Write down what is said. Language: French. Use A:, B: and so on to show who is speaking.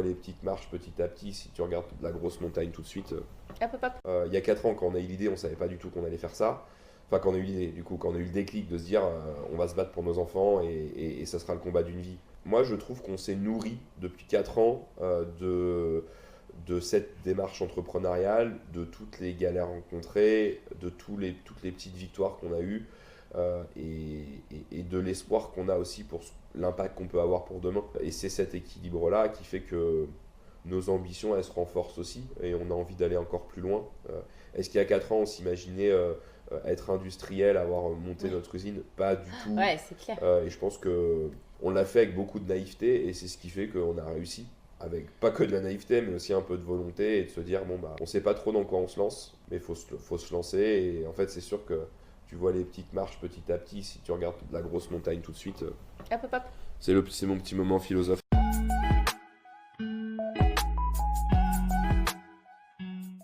A: vois les petites marches petit à petit, si tu regardes la grosse montagne tout de suite.
B: Hop, hop, hop.
A: Il y a 4 ans, quand on a eu l'idée, on savait pas du tout qu'on allait faire ça. Enfin, quand on a eu l'idée, du coup, quand on a eu le déclic de se dire on va se battre pour nos enfants et ça sera le combat d'une vie. Moi, je trouve qu'on s'est nourri depuis 4 ans de cette démarche entrepreneuriale, de toutes les galères rencontrées, de toutes les petites victoires qu'on a eues et de l'espoir qu'on a aussi pour l'impact qu'on peut avoir pour demain. Et c'est cet équilibre-là qui fait que nos ambitions, elles se renforcent aussi et on a envie d'aller encore plus loin. Est-ce qu'il y a 4 ans, on s'imaginait être industriel, avoir monté
B: Ouais.
A: notre usine? Pas du tout.
B: Ouais, c'est clair.
A: Et je pense que on l'a fait avec beaucoup de naïveté et c'est ce qui fait qu'on a réussi. Avec pas que de la naïveté, mais aussi un peu de volonté et de se dire, bon, bah, on sait pas trop dans quoi on se lance, mais faut se lancer. Et en fait, c'est sûr que tu vois les petites marches petit à petit, si tu regardes la grosse montagne tout de suite.
B: Hop, hop, hop.
A: C'est mon petit moment philosophe.